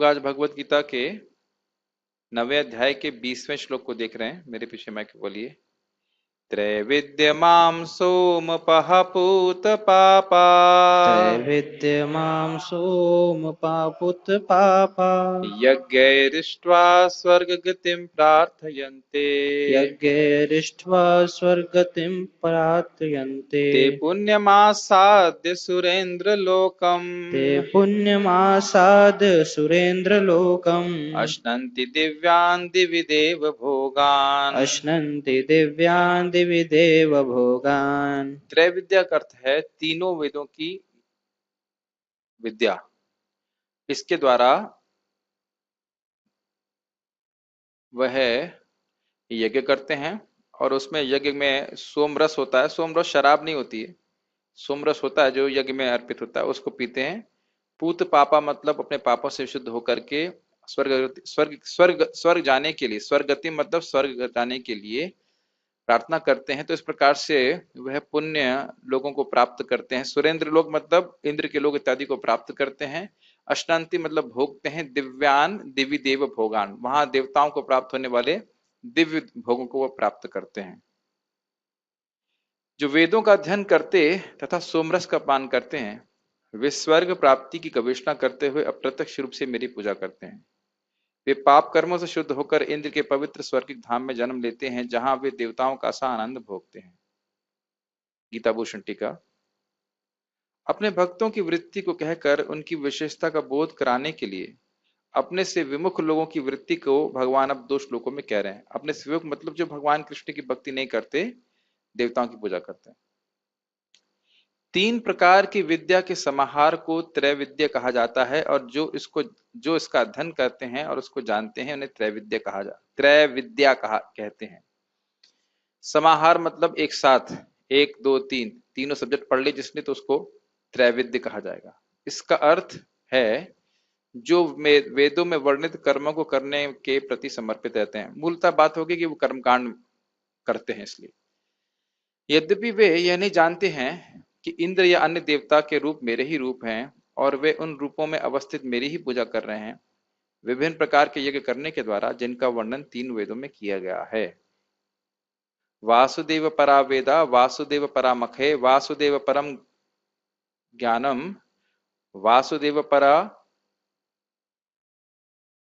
लोग आज भगवत गीता के 9वें अध्याय के 20वें श्लोक को देख रहे हैं। मेरे पीछे माइक बोलिए। त्रैविद्यमां सोमपः पूत पापा त्रैविद्यमां सोमपापुत पापा यज्ञैरिष्ट्वा स्वर्गगतिं प्रार्थयन्ते यज्ञैरिष्ट्वा स्वर्गतिं प्रार्थयन्ते ते पुण्यमासाद्य सुरेन्द्रलोकम् ते पुण्यमासाद्य सुरेन्द्रलोकम् अश्नन्ति दिव्यान् दिवि देव भोगान्। अश्नन्ति दिव्यान् दिवि देव भोगान्। त्रैविद्या का अर्थ है तीनों वेदों की विद्या। इसके द्वारा वह यज्ञ करते हैं और उसमें यज्ञ में सोमरस होता है। सोमरस शराब नहीं होती है, सोमरस होता है जो यज्ञ में अर्पित होता है, उसको पीते हैं। पूत पापा मतलब अपने पापों से शुद्ध होकर के स्वर्ग स्वर्ग स्वर्ग स्वर्ग जाने के लिए, स्वर्गति मतलब स्वर्ग जाने के लिए प्रार्थना करते हैं। तो इस प्रकार से वह पुण्य लोगों को प्राप्त करते हैं। सुरेंद्र लोग मतलब इंद्र के लोग इत्यादि को प्राप्त करते हैं। अष्टांति मतलब भोगते हैं। दिव्यान दिव्य देव भोगान, वहां देवताओं को प्राप्त होने वाले दिव्य भोगों को वो प्राप्त करते हैं। जो वेदों का अध्ययन करते तथा सोमरस का पान करते हैं वे स्वर्ग प्राप्ति की गवेषणा करते हुए अप्रत्यक्ष रूप से मेरी पूजा करते हैं। वे पाप कर्मों से शुद्ध होकर इंद्र के पवित्र स्वर्गिक धाम में जन्म लेते हैं, जहां वे देवताओं का सा आनंद भोगते हैं। गीता भूषण टीका। अपने भक्तों की वृत्ति को कहकर उनकी विशेषता का बोध कराने के लिए अपने से विमुख लोगों की वृत्ति को भगवान अब 2 श्लोकों में कह रहे हैं। अपने से विमुख मतलब जो भगवान कृष्ण की भक्ति नहीं करते, देवताओं की पूजा करते हैं। 3 प्रकार की विद्या के समाहार को त्रैविद्या कहा जाता है और जो इसका अध्ययन करते हैं और उसको जानते हैं उन्हें त्रैविद्या कहते हैं। समाहार मतलब एक साथ, 1 2 3 तीनों सब्जेक्ट पढ़ ले जिसने तो उसको त्रैविद्य कहा जाएगा। इसका अर्थ है जो वेदों में वर्णित कर्मों को करने के प्रति समर्पित रहते हैं। मूलतः बात होगी कि वो कर्मकांड करते हैं। इसलिए यद्यपि वे यह नहीं जानते हैं कि इंद्र या अन्य देवता के रूप मेरे ही रूप हैं और वे उन रूपों में अवस्थित मेरी ही पूजा कर रहे हैं, विभिन्न प्रकार के यज्ञ करने के द्वारा जिनका वर्णन 3 वेदों में किया गया है। वासुदेव परा वेदा वासुदेव परा मखे वासुदेव परम ज्ञानम वासुदेव परा,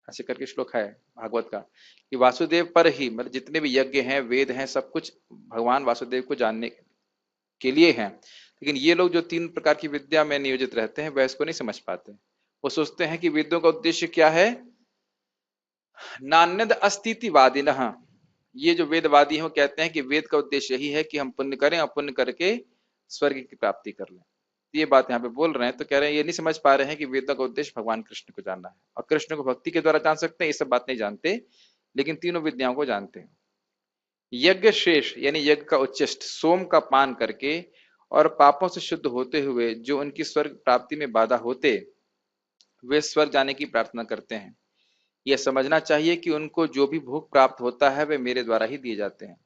ऐसे करके श्लोक है भागवत का कि वासुदेव पर ही मतलब जितने भी यज्ञ हैं, वेद हैं, सब कुछ भगवान वासुदेव को जानने के लिए हैं। लेकिन ये लोग जो 3 प्रकार की विद्या में नियोजित रहते हैं वह इसको नहीं समझ पाते। वो सोचते हैं कि वेदों का उद्देश्य क्या है। नान्यद अस्तित्ववादिनः, ये जो वेदवादी हैं वो कहते हैं कि वेद का उद्देश्य यही है कि हम पुण्य करें और पुण्य करके स्वर्ग की प्राप्ति कर लें। ये बात यहाँ पे बोल रहे हैं तो कह रहे हैं ये नहीं समझ पा रहे हैं कि वेदों का उद्देश्य भगवान कृष्ण को जानना है और कृष्ण को भक्ति के द्वारा जान सकते हैं। ये सब बात नहीं जानते, लेकिन तीनों विद्याओं को जानते हैं। यज्ञ शेष यानी यज्ञ का उच्चिष्ट सोम का पान करके और पापों से शुद्ध होते हुए जो उनकी स्वर्ग प्राप्ति में बाधा होते, वे स्वर्ग जाने की प्रार्थना करते हैं। यह समझना चाहिए कि उनको जो भी भोग प्राप्त होता है वे मेरे द्वारा ही दिए जाते हैं।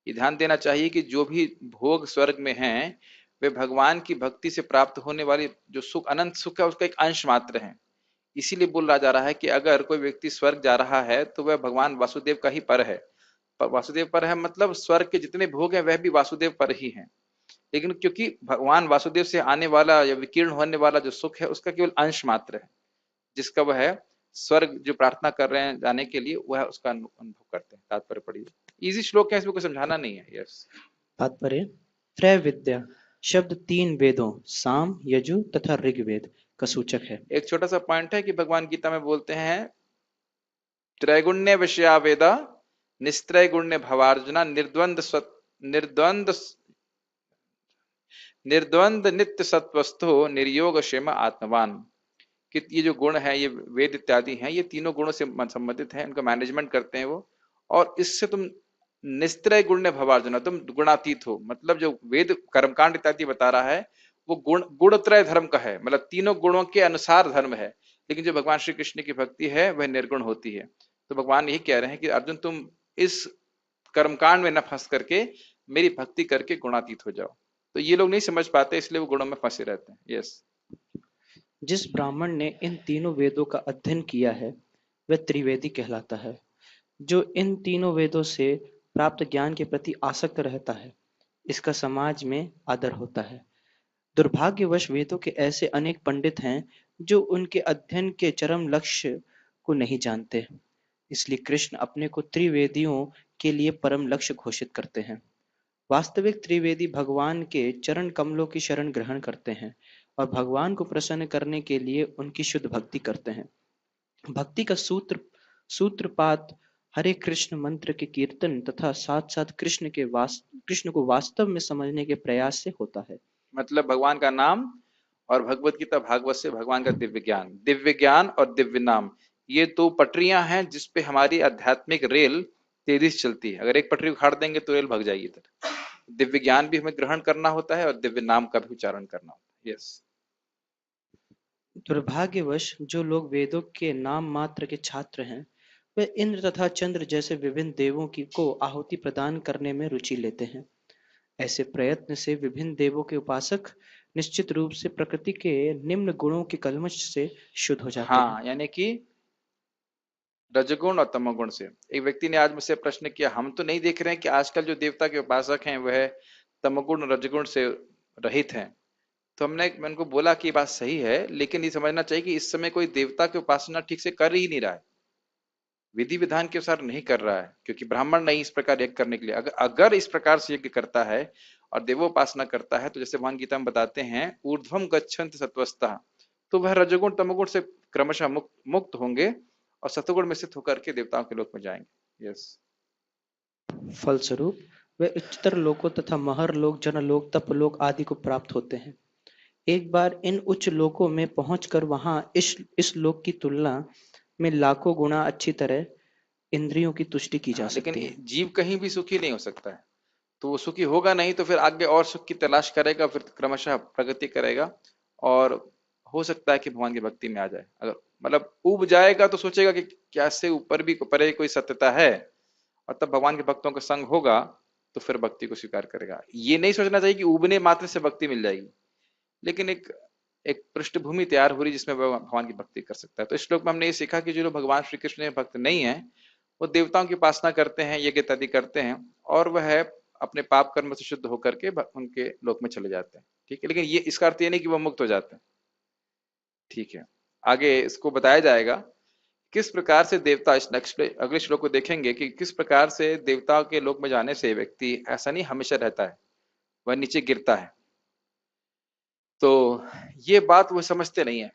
ये ध्यान देना चाहिए कि जो भी भोग स्वर्ग में हैं वे भगवान की भक्ति से प्राप्त होने वाली जो सुख, अनंत सुख है, उसका एक अंश मात्र है। इसीलिए बोला जा रहा है कि अगर कोई व्यक्ति स्वर्ग जा रहा है तो वह भगवान वासुदेव का ही पर है। वासुदेव पर है मतलब स्वर्ग के जितने भोग हैं वह भी वासुदेव पर ही हैं। लेकिन क्योंकि भगवान वासुदेव से आने वाला या विकीर्ण होने वाला जो सुख है उसका केवल अंश मात्र है, जिसका वह स्वर्ग जो प्रार्थना कर रहे हैं जाने के लिए वह उसका अनुभव करते हैं। तात्पर्य पढ़िए। इजी श्लोक है, इसमें कोई समझाना नहीं है। यस। तात्पर्य। त्रैविद्या शब्द 3 वेदों साम, यजु तथा ऋग्वेद का सूचक है। एक छोटा सा पॉइंट है कि भगवान गीता में बोलते हैं त्रैगुण्य विषया वेदा निस्त्रैगुण्य भवार्जुना निर्द्वंद नित्य सत्वस्थो निर्योग क्षेम आत्मवान। कि ये जो गुण है, ये वेद इत्यादि हैं, ये तीनों गुणों से संबंधित हैं, उनका मैनेजमेंट करते हैं वो। और इससे तुम निस्त्रय गुण्य भवार्जुना, तुम गुणातीत हो। मतलब जो वेद कर्मकांड इत्यादि बता रहा है वो गुणत्रय धर्म का है, मतलब तीनों गुणों के अनुसार धर्म है। लेकिन जो भगवान श्री कृष्ण की भक्ति है वह निर्गुण होती है। तो भगवान यही कह रहे हैं कि अर्जुन तुम इस कर्मकांड में न फंस करके मेरी भक्ति करके गुणातीत हो जाओ। तो ये लोग नहीं समझ पाते, इसलिए वो गुणों में फंसे रहते हैं। यस। जिस ब्राह्मण ने इन तीनों वेदों का अध्ययन किया है वह त्रिवेदी कहलाता है। जो इन तीनों वेदों से प्राप्त ज्ञान के प्रति आसक्त रहता है इसका समाज में आदर होता है। दुर्भाग्यवश वेदों के ऐसे अनेक पंडित हैं जो उनके अध्ययन के चरम लक्ष्य को नहीं जानते। इसलिए कृष्ण अपने को त्रिवेदियों के लिए परम लक्ष्य घोषित करते हैं। वास्तविक त्रिवेदी भगवान के चरण कमलों की शरण ग्रहण करते हैं और भगवान को प्रसन्न करने के लिए उनकी शुद्ध भक्ति करते हैं। भक्ति का सूत्रपात हरे कृष्ण मंत्र के कीर्तन तथा साथ साथ कृष्ण को वास्तव में समझने के प्रयास से होता है। मतलब भगवान का नाम और भगवत गीता भागवत से भगवान का दिव्य ज्ञान और दिव्य नाम, ये दो पटरियां हैं जिसपे हमारी आध्यात्मिक रेल तेजी से चलती है। अगर एक पटरी उखाड़ देंगे तो रेल भग जाएगी। इधर दिव्य ज्ञान भी हमें ग्रहण करना होता है और दिव्य नाम का भी उच्चारण करना होता है। यस। दुर्भाग्यवश जो लोग वेदों के नाम मात्र के छात्र हैं वे इंद्र तथा चंद्र जैसे विभिन्न देवों की को आहुति प्रदान करने में रुचि लेते हैं। ऐसे प्रयत्न से विभिन्न देवों के उपासक निश्चित रूप से प्रकृति के निम्न गुणों के कल्मश से शुद्ध हो जाते हैं। हाँ, यानी कि रजगुण और तमोगुण से। एक व्यक्ति ने आज मुझसे प्रश्न किया, हम तो नहीं देख रहे हैं कि आजकल जो देवता के उपासक हैं वह तमोगुण और रजगुण से रहित हैं। तो मैं उनको बोला कि ये बात सही है, लेकिन ये समझना चाहिए कि इस समय कोई देवता की उपासना ठीक से कर ही नहीं रहा है, विधि विधान के अनुसार नहीं कर रहा है, क्योंकि ब्राह्मण नहीं इस प्रकार यज्ञ करने के लिए। अगर इस प्रकार से यज्ञ करता है और देवोपासना करता है तो जैसे भगवान गीता में बताते हैं ऊर्ध्वम गच्छन्ति सत्वस्ता, तो वह रजोगुण तमोगुण से क्रमशः मुक्त होंगे और सतोगुण में स्थित होकर के देवताओं के लोक में जाएंगे। यस। फलस्वरूप वे उच्चतर लोकों तथा महरलोक, जनलोक, तपलोक आदि को प्राप्त होते हैं। एक बार इन उच्च लोकों में पहुंचकर वहां इस लोक की तुलना में लाखों गुना अच्छी तरह इंद्रियों की तुष्टि की जा हाँ, लेकिन सकती है। जीव कहीं भी सुखी नहीं हो सकता है। तो वो सुखी होगा नहीं तो फिर आगे और सुख की तलाश करेगा, फिर क्रमशः प्रगति करेगा और हो सकता है कि भगवान की भक्ति में आ जाए। अगर मतलब उब जाएगा तो सोचेगा कि क्या इससे ऊपर भी परे कोई सत्यता है, और तब भगवान के भक्तों का संग होगा तो फिर भक्ति को स्वीकार करेगा। ये नहीं सोचना चाहिए कि उबने मात्र से भक्ति मिल जाएगी, लेकिन एक एक पृष्ठभूमि तैयार हो रही जिसमें वह भगवान की भक्ति कर सकता है। तो इस श्लोक में हमने ये सीखा कि जो लोग भगवान श्री कृष्ण के भक्त नहीं है वो देवताओं की उपासना करते हैं, यज्ञ इत्यादि करते हैं और वह अपने पाप कर्म से शुद्ध होकर के उनके लोक में चले जाते हैं। ठीक है, लेकिन ये इसका अर्थ ये नहीं कि वो मुक्त हो जाते हैं। ठीक है, आगे इसको बताया जाएगा किस प्रकार से देवता, इस नेक्स्ट अगले श्लोक को देखेंगे कि किस प्रकार से देवताओं के लोक में जाने से व्यक्ति ऐसा नहीं हमेशा रहता है, वह नीचे गिरता है। तो ये बात वो समझते नहीं है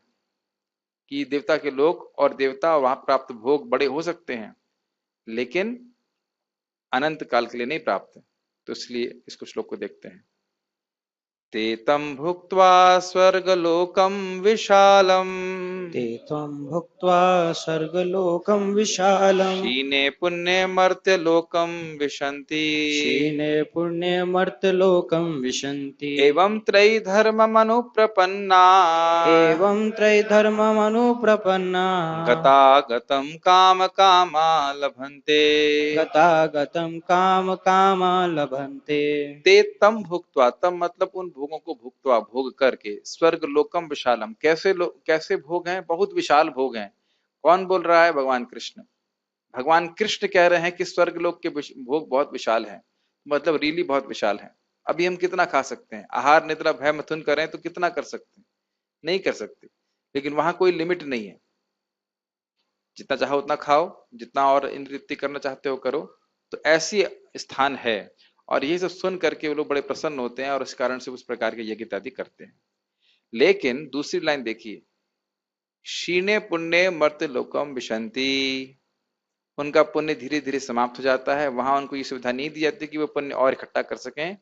कि देवता के लोक और देवता वहां प्राप्त भोग बड़े हो सकते हैं, लेकिन अनंत काल के लिए नहीं प्राप्त है। तो इसलिए इसको श्लोक को देखते हैं। ते तं भुक्त्वा स्वर्गलोकं विशालम् ते त्वं भुक्त्वा स्वर्गलोकं विशालम् क्षीणे पुण्ये मर्त्यलोकं विशन्ति क्षीणे पुण्ये मर्त्यलोकं विशन्ति एवं त्रयी धर्ममनुप्रपन्ना एवं त्रैधर्ममनुप्रपन्ना गतागतं कामकामा लभन्ते। गतागतं कामकामा लभन्ते। ते तम भुक्त्वा, तम मतलब उन भोगों को भुक्त्वा भोग करके, स्वर्ग लोकम विशालम, कैसे भोग हैं, बहुत विशाल भोग हैं। कौन बोल रहा है? भगवान कृष्ण। भगवान कृष्ण कह रहे हैं कि स्वर्ग लोक के भोग बहुत विशाल हैं, मतलब रियली बहुत विशाल है। अभी हम कितना खा सकते हैं? आहार निद्रा भय मिथुन करें तो कितना कर सकते हैं? नहीं कर सकते। लेकिन वहां कोई लिमिट नहीं है, जितना चाहो उतना खाओ, जितना और इंद्रिय तृप्ति करना चाहते हो करो। तो ऐसी स्थान है, और ये सब सुन करके वो लोग बड़े प्रसन्न होते हैं और इस कारण से उस प्रकार के यज्ञ इत्यादि करते हैं। लेकिन दूसरी लाइन देखिए, क्षीणे पुण्य मर्त्य लोकम विशंति, उनका पुण्य धीरे धीरे समाप्त हो जाता है। वहां उनको ये सुविधा नहीं दी जाती कि वो पुण्य और इकट्ठा कर सकें,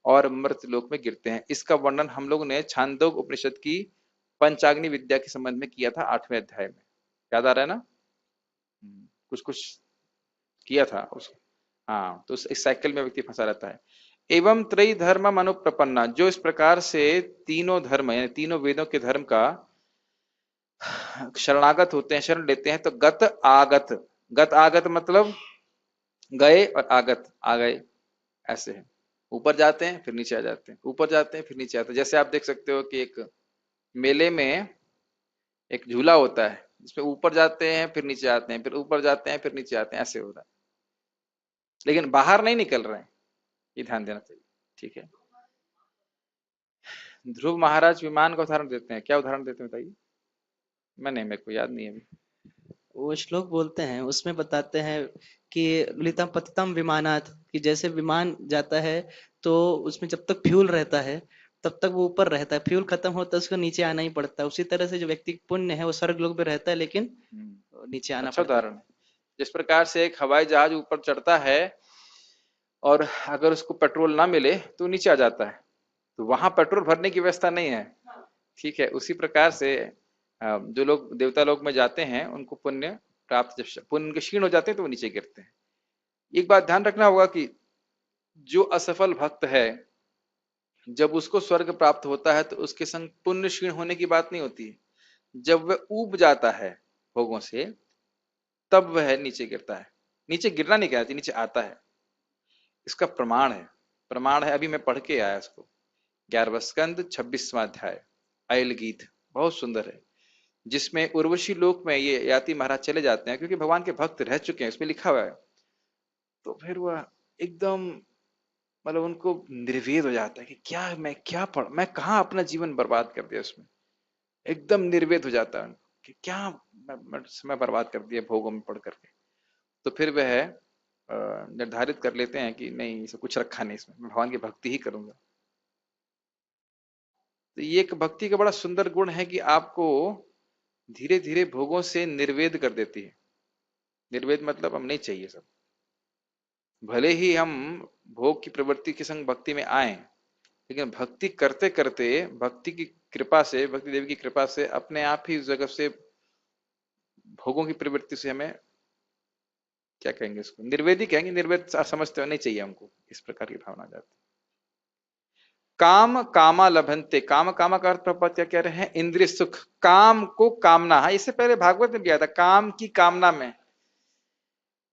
और मृत लोक में गिरते हैं। इसका वर्णन हम लोग ने छांदोग उपनिषद की पंचाग्नि विद्या के संबंध में किया था 8वें अध्याय में। याद आ रहा है ना? कुछ कुछ किया था उस। हाँ, तो इस साइकिल में व्यक्ति फंसा रहता है। एवं त्रयी धर्म अनुप्रपन्ना, जो इस प्रकार से तीनों धर्म यानी तीनों वेदों के धर्म का शरणागत होते हैं, शरण लेते हैं, तो गत आगत मतलब गए और आगत आ गए, ऐसे है। ऊपर जाते हैं फिर नीचे आ जाते हैं, ऊपर जाते हैं फिर नीचे आते हैं। जैसे आप देख सकते हो कि एक मेले में एक झूला होता है जिसमें ऊपर जाते हैं फिर नीचे आते हैं, फिर ऊपर जाते हैं फिर नीचे आते हैं, ऐसे हो रहा है, लेकिन बाहर नहीं निकल रहे हैं, ये ध्यान देना चाहिए। ठीक है। ध्रुव महाराज विमान का उदाहरण देते हैं, क्या उदाहरण देते हैं बताइए। मैंने, मेरे को याद नहीं है अभी। वो श्लोक बोलते हैं, उसमें बताते हैं कि ललितम पतितम विमानात, कि जैसे विमान जाता है तो उसमें जब तक फ्यूल रहता है तब तक वो ऊपर रहता है, फ्यूल खत्म होता है उसको नीचे आना ही पड़ता है। उसी तरह से जो व्यक्ति का पुण्य है वो स्वर्ग लोक में रहता है, लेकिन नीचे आना अच्छा पड़ता उदाहरण है। जिस प्रकार से एक हवाई जहाज ऊपर चढ़ता है और अगर उसको पेट्रोल ना मिले तो नीचे आ जाता है, तो वहां पेट्रोल भरने की व्यवस्था नहीं है। ठीक है, उसी प्रकार से जो लोग देवता लोक में जाते हैं उनको पुण्य प्राप्त, जब पुण्य उनके क्षीण हो जाते हैं तो वो नीचे गिरते हैं। एक बात ध्यान रखना होगा कि जो असफल भक्त है, जब उसको स्वर्ग प्राप्त होता है तो उसके संग पुण्य क्षीण होने की बात नहीं होती है। जब वह ऊब जाता है भोगों से, तब वह नीचे गिरता है। नीचे गिरना नहीं कहना चाहिए, नीचे आता है। इसका प्रमाण है, प्रमाण है, अभी मैं पढ़ के आया इसको। 11वां स्कंद 26वां अध्याय, आयल गीत, बहुत सुंदर है, जिसमें उर्वशी लोक में ये याति महाराज चले जाते हैं क्योंकि भगवान के भक्त रह चुके हैं, इसमें लिखा हुआ है। तो फिर वह एकदम, मतलब उनको निर्वेद हो जाता है कि क्या मैं, क्या पढ़, मैं कहाँ अपना जीवन बर्बाद कर दिया उसमें। एकदम निर्वेद हो जाता है उनको कि क्या मैं समय बर्बाद कर दिया भोगों में पढ़ करके। तो फिर वह निर्धारित कर लेते हैं कि नहीं, इसे कुछ रखा नहीं, इसमें मैं भगवान की भक्ति ही करूंगा। तो ये एक भक्ति का बड़ा सुंदर गुण है कि आपको धीरे धीरे भोगों से निर्वेद कर देती है। निर्वेद मतलब हम नहीं चाहिए सब, भले ही हम भोग की प्रवृत्ति के संग भक्ति में आए, लेकिन भक्ति करते करते, भक्ति की कृपा से, भक्ति देवी की कृपा से अपने आप ही उस जगह से, भोगों की प्रवृत्ति से हमें, क्या कहेंगे इसको, निर्वेद ही कहेंगे, निर्वेद समझते हो नहीं चाहिए हमको, इस प्रकार की भावना आ जाती है। काम कामा लभंते, काम कामा का अर्थ प्रपद क्या कह रहे हैं, इंद्रिय सुख, काम को कामना, हाँ इससे पहले भागवत में भी आया था, काम की कामना में।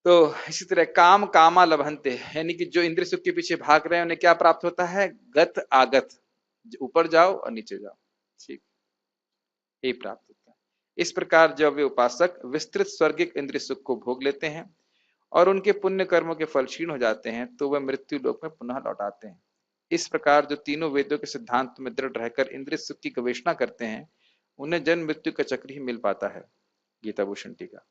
तो इसी तरह काम कामा लभंते, यानी कि जो इंद्रिय सुख के पीछे भाग रहे हैं उन्हें क्या प्राप्त होता है, गत आगत, ऊपर जाओ और नीचे जाओ, ठीक, यही प्राप्त होता है। इस प्रकार जब वे उपासक विस्तृत स्वर्गिक इंद्रिय सुख को भोग लेते हैं और उनके पुण्य कर्मों के फल क्षीण हो जाते हैं, तो वह मृत्यु लोक में पुनः लौट आते हैं। इस प्रकार जो तीनों वेदों के सिद्धांत में दृढ़ रहकर इंद्रिय सुख की गवेषणा करते हैं, उन्हें जन्म मृत्यु का चक्र ही मिल पाता है। गीता भूषण टीका।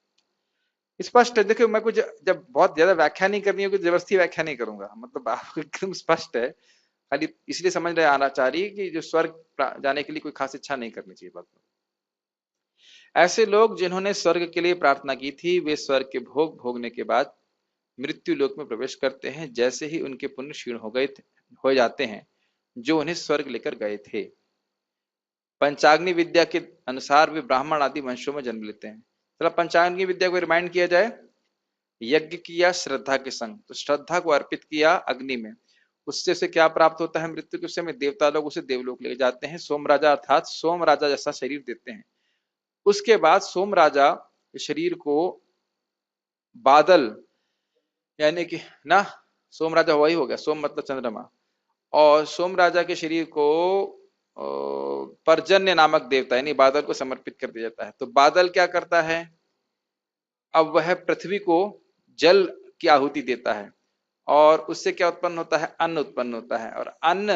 स्पष्ट है, देखियो मैं कुछ जब बहुत ज्यादा व्याख्या नहीं करनी होगी, जबरदस्ती व्याख्या नहीं करूंगा, मतलब आपको एकदम स्पष्ट है। खाली इसलिए समझ रहे आचार्य कि जो स्वर्ग जाने के लिए कोई खास इच्छा नहीं करनी चाहिए भक्त। ऐसे लोग जिन्होंने स्वर्ग के लिए प्रार्थना की थी, वे स्वर्ग के भोग भोगने के बाद मृत्यु लोक में प्रवेश करते हैं, जैसे ही उनके पुण्य क्षीण हो जाते हैं जो उन्हें स्वर्ग लेकर गए थे। पंचाग्नि विद्या के अनुसार वे ब्राह्मण आदि वंशों में जन्म लेते हैं। चलो पंचाग्नि विद्या को रिमाइंड किया जाए। यज्ञ किया श्रद्धा के संग, तो श्रद्धा को अर्पित किया अग्नि में, उससे उसे क्या प्राप्त होता है, मृत्यु के समय देवता लोग उसे देवलोक ले जाते हैं, सोम राजा अर्थात सोम राजा जैसा शरीर देते हैं। उसके बाद सोम राजा शरीर को बादल, यानी कि ना, सोम राजा वही हो गया, सोम मतलब चंद्रमा, और सोम राजा के शरीर को पर्जन्य नामक देवता यानी बादल को समर्पित कर दिया जाता है। तो बादल क्या करता है, अब वह पृथ्वी को जल की आहुति देता है, और उससे क्या उत्पन्न होता है, अन्न उत्पन्न होता है, और अन्न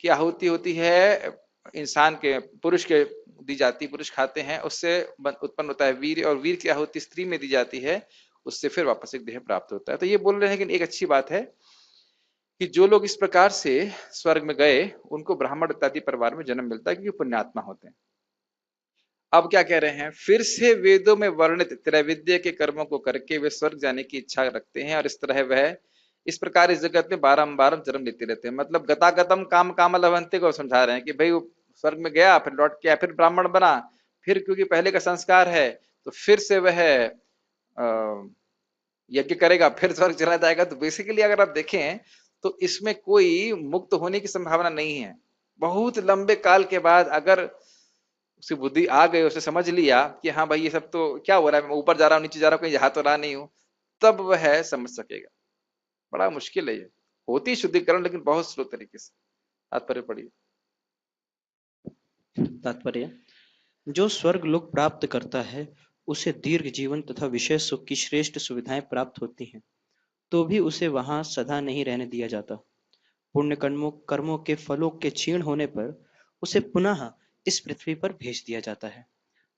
की आहुति होती है इंसान के, पुरुष के दी जाती, पुरुष खाते हैं, उससे उत्पन्न होता है वीर, और वीर की आहुति स्त्री में दी जाती है, उससे फिर वापस एक देह प्राप्त होता है। तो ये बोल रहे हैं कि एक अच्छी बात है कि जो लोग इस प्रकार से स्वर्ग में गए उनको ब्राह्मण इत्यादि परिवार में जन्म मिलता है क्योंकि पुण्यात्मा होते हैं। अब क्या कह रहे हैं, फिर से वेदों में वर्णित त्रैविद्य के कर्मों को करके वे स्वर्ग जाने की इच्छा रखते हैं, और इस तरह वह इस प्रकार इस जगत में बारंबार जन्म लेते रहते हैं। मतलब गतागतम काम काम लवंते को समझा रहे हैं कि भाई वो स्वर्ग में गया, फिर लौट के आया, फिर ब्राह्मण बना, फिर क्योंकि पहले का संस्कार है तो फिर से वह यज्ञ करेगा, फिर स्वर्ग चला जाएगा। तो बेसिकली अगर आप देखें तो इसमें कोई मुक्त होने की संभावना नहीं है। बहुत लंबे काल के बाद अगर उसकी बुद्धि आ गई, उसे समझ लिया कि हाँ भाई ये सब तो क्या हो रहा है, मैं ऊपर जा रहा हूँ नीचे जा रहा हूँ, कहीं यहाँ तो रहा नहीं हूँ, तब वह समझ सकेगा। बड़ा मुश्किल है ये, होती शुद्धिकरण लेकिन बहुत स्लो तरीके से। तात्पर्य पढ़िए। तात्पर्य, जो स्वर्ग लोक प्राप्त करता है, उसे दीर्घ जीवन तथा विशेष सुख की श्रेष्ठ सुविधाएं प्राप्त होती हैं, तो भी उसे वहां सदा नहीं रहने दिया जाता। पुण्य कर्मों कर्मों के फलों के क्षीण होने पर उसे पुनः इस पृथ्वी पर भेज दिया जाता है।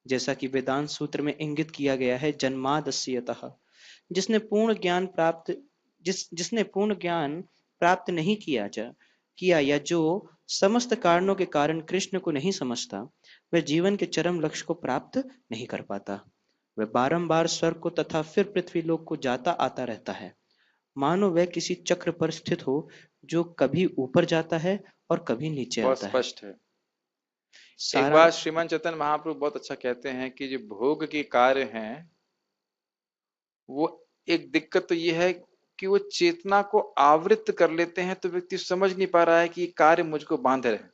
जैसा कि वेदांत सूत्र में इंगित किया गया है, जन्मादस्यतः, जिसने पूर्ण ज्ञान प्राप्त जिसने पूर्ण ज्ञान प्राप्त नहीं किया या जो समस्त कारणों के कारण कृष्ण को नहीं समझता, वह जीवन के चरम लक्ष्य को प्राप्त नहीं कर पाता। वह बारंबार स्वर्ग को तथा फिर पृथ्वी लोक को जाता आता रहता है, मानो वह किसी चक्र पर स्थित हो, जो कभी ऊपर जाता है और कभी नीचे बहुत आता है। स्पष्ट है। एक सारा बात श्रीमान चैतन्य महाप्रभु बहुत अच्छा कहते हैं कि जो भोग के कार्य हैं, वो एक दिक्कत तो ये है कि वो चेतना को आवृत कर लेते हैं, तो व्यक्ति समझ नहीं पा रहा है कि ये कार्य मुझको बांध रहे हैं।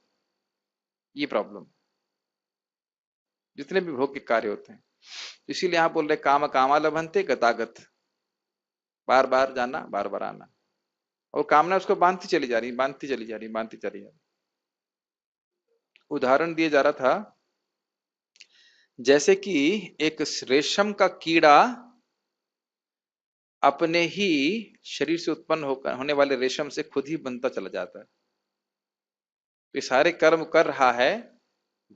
ये प्रॉब्लम, जितने भी भोग के कार्य होते हैं। इसीलिए आप बोल रहे काम कामा लभंते गतागत, बार बार जाना बार बार आना, और कामना उसको बांधती चली जा रही, बांधती चली जा रही, बांधती चली जा रही। उदाहरण दिया जा रहा था, जैसे कि एक रेशम का कीड़ा अपने ही शरीर से उत्पन्न होकर होने वाले रेशम से खुद ही बनता चला जाता है। तो ये सारे कर्म कर रहा है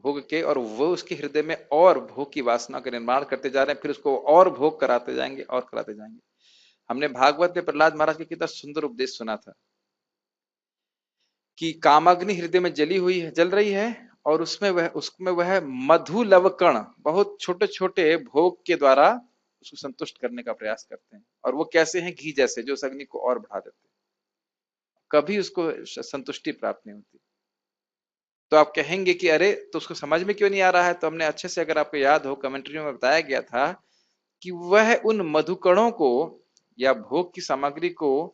भोग के, और वो उसके हृदय में और भोग की वासना का निर्माण करते जा रहे हैं, फिर उसको और भोग कराते जाएंगे और कराते जाएंगे। हमने भागवत में प्रहलाद महाराज का कितना सुंदर उपदेश सुना था कि कामाग्नि हृदय में जली हुई है, जल रही है, और उसमें वह मधु लवकण बहुत छोटे छोटे भोग के द्वारा उसको संतुष्ट करने का प्रयास करते हैं। और वो कैसे हैं? घी जैसे, जो उस अग्नि को और बढ़ा देते हैं। कभी उसको संतुष्टि प्राप्त नहीं होती। तो आप कहेंगे कि अरे, तो उसको समझ में क्यों नहीं आ रहा है? तो हमने अच्छे से, अगर आपको याद हो, कमेंट्री में बताया गया था कि वह उन मधुकणों को या भोग की सामग्री को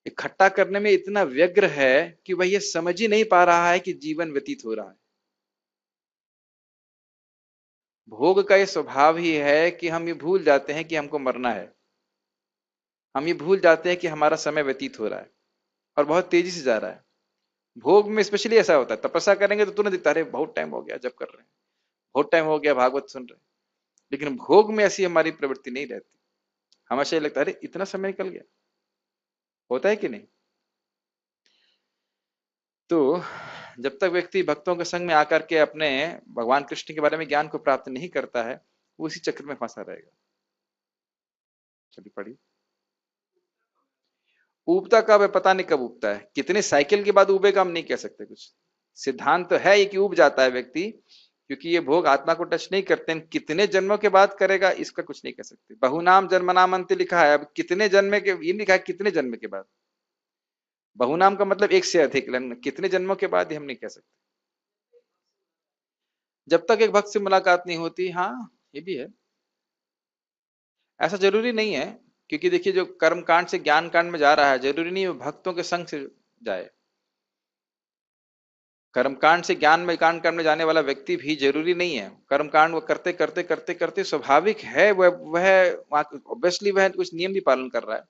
इकट्ठा करने में इतना व्यग्र है कि वह ये समझ ही नहीं पा रहा है कि जीवन व्यतीत हो रहा है। भोग का ये स्वभाव ही है कि हम ये भूल जाते हैं कि हमको मरना है। हम ये भूल जाते हैं कि हमारा समय व्यतीत हो रहा है और बहुत तेजी से जा रहा है। भोग में स्पेशली ऐसा होता है, तपस्या करेंगे तो तुरंत दिखता है, अरे बहुत टाइम हो गया जब कर रहे हैं, बहुत टाइम हो गया भागवत सुन रहे हैं। लेकिन भोग में ऐसी हमारी प्रवृत्ति नहीं रहती। हमेशा ये लगता है, अरे इतना समय निकल गया। होता है कि नहीं? तो जब तक व्यक्ति भक्तों के संग में आकर के अपने भगवान कृष्ण के बारे में ज्ञान को प्राप्त नहीं करता है, वो इसी चक्र में फंसा रहेगा। चलिए पढ़िए। उबता कब है? पता नहीं कब उबता है, कितने साइकिल के बाद उबेगा हम नहीं कह सकते कुछ। सिद्धांत तो है ये कि उब जाता है व्यक्ति, क्योंकि ये भोग आत्मा को टच नहीं करते हैं। कितने जन्मों के बाद करेगा इसका कुछ नहीं कह सकते। बहुनाम जन्मनाम अंत लिखा है, अब कितने जन्म के, ये लिखा है कितने जन्म के बाद। बहुनाम का मतलब एक से अधिक, कितने जन्मों के बाद ये हम नहीं कह सकते। जब तक एक भक्त से मुलाकात नहीं होती। हाँ, ये भी है। ऐसा जरूरी नहीं है, क्योंकि देखिए जो कर्म कांड से ज्ञान कांड में जा रहा है, जरूरी नहीं है वो भक्तों के संग से जाए। कर्मकांड से ज्ञान में कांड करने जाने वाला व्यक्ति भी जरूरी नहीं है। कर्मकांड वो करते करते करते करते स्वाभाविक है, वह ऑब्वियसली वह कुछ नियम भी पालन कर रहा है।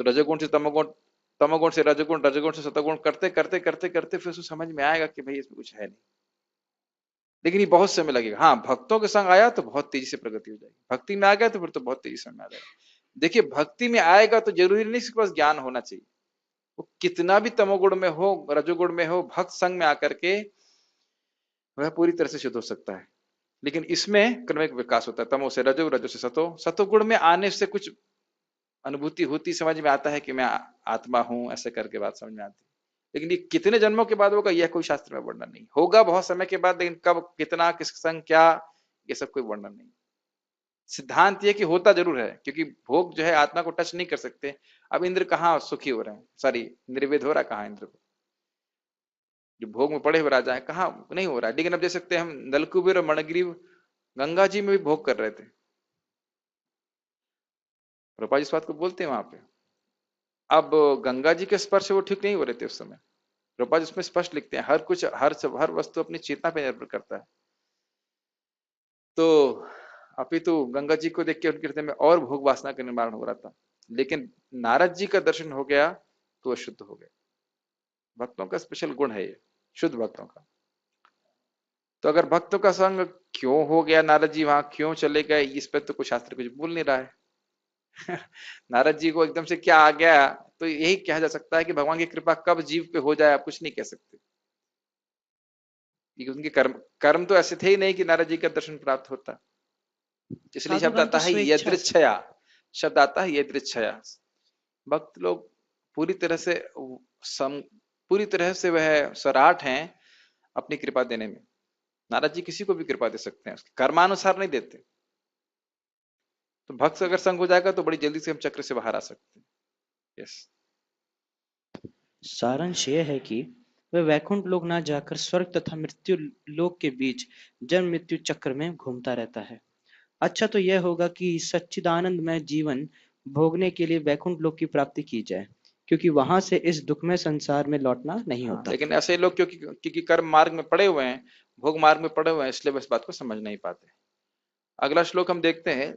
तो रजोगुण से तमोगुण, तमोगुण से रजोगुण, रजोगुण से सतोगुण करते करते करते करते फिर उसको समझ में आएगा कि भाई इसमें कुछ है नहीं। लेकिन ये बहुत समय लगेगा। हाँ, भक्तों के संग आया तो बहुत तेजी से प्रगति हो जाएगी। भक्ति में आ गया तो फिर तो बहुत तेजी से में आ जाएगा। देखिए, भक्ति में आएगा तो जरूरी नहीं इसके पास ज्ञान होना चाहिए। वो कितना भी तमोगुण में हो, रजोगुण में हो, भक्त संग में आकर के वह पूरी तरह से शुद्ध हो सकता है। लेकिन इसमें क्रमिक विकास होता है। तमो से रजो, रजो से सतो, सतोगुण में आने से कुछ अनुभूति होती, समझ में आता है कि मैं आत्मा हूं, ऐसे करके बात समझ में आती है। लेकिन ये कितने जन्मों के बाद होगा, यह कोई शास्त्र में वर्णन नहीं। होगा बहुत समय के बाद, लेकिन कब, कितना, किस संग, क्या, ये सब कोई वर्णन नहीं। सिद्धांत ये कि होता जरूर है, क्योंकि भोग जो है आत्मा को टच नहीं कर सकते। अब इंद्र कहाँ सुखी हो रहे हैं, सॉरी निर्वेद हो रहा कहाँ इंद्र को? जो भोग में पड़े हुए राजा है कहाँ नहीं हो रहा है। लेकिन अब देख सकते हैं हम, नलकुबेर और मणिग्रीव गंगा जी में भी भोग कर रहे थे। रूपा जी इस बात को बोलते हैं वहां पे। अब गंगा जी के स्पर्श से वो ठीक नहीं हो रहे थे उस समय। रूपा जी उसमें स्पष्ट लिखते हैं, हर कुछ, हर वस्तु अपनी चेतना पे निर्भर करता है। तो अपितु गंगा जी को देख के उनके हृदय में और भोग वासना का निर्माण हो रहा था। लेकिन नारद जी का दर्शन हो गया तो वो शुद्ध हो गए। भक्तों का स्पेशल गुण है ये, शुद्ध भक्तों का। तो अगर भक्तों का संग क्यों हो गया, नारद जी वहां क्यों चले गए, इस पर तो कुछ शास्त्र कुछ बोल नहीं रहा है। नारद जी को एकदम से क्या आ गया, तो यही कहा जा सकता है कि भगवान की कृपा कब जीव पे हो जाए आप कुछ नहीं कह सकते, क्योंकि उनके कर्म कर्म तो ऐसे थे ही नहीं कि नारद जी का दर्शन प्राप्त होता। इसलिए शब्द साधुगण आता तो है स्वेच्छा से। यदृच्छया, शब्द आता है यदृच्छया। भक्त लोग पूरी तरह से सम पूरी तरह से वह सराट हैं अपनी कृपा देने में। नारद जी किसी को भी कृपा दे सकते हैं, उसके कर्मानुसार नहीं देते। तो भक्त से अगर संग हो जाएगा तो बड़ी जल्दी से हम चक्र से बाहर आ सकते हैं। यस। सारांश यह है कि वह वैकुंठ लोक ना जाकर स्वर्ग तथा मृत्यु लोक के बीच जन्म मृत्यु चक्र में घूमता रहता है। अच्छा तो यह होगा कि सच्चिदानंदमय जीवन भोगने के लिए वैकुंठ लोक की प्राप्ति की जाए, क्योंकि वहां से इस दुखमय संसार में लौटना नहीं हाँ, होता। लेकिन ऐसे लोग क्योंकि कर्म मार्ग में पड़े हुए हैं, भोग मार्ग में पड़े हुए हैं, इसलिए बस बात को समझ नहीं पाते। अगला श्लोक हम देखते हैं।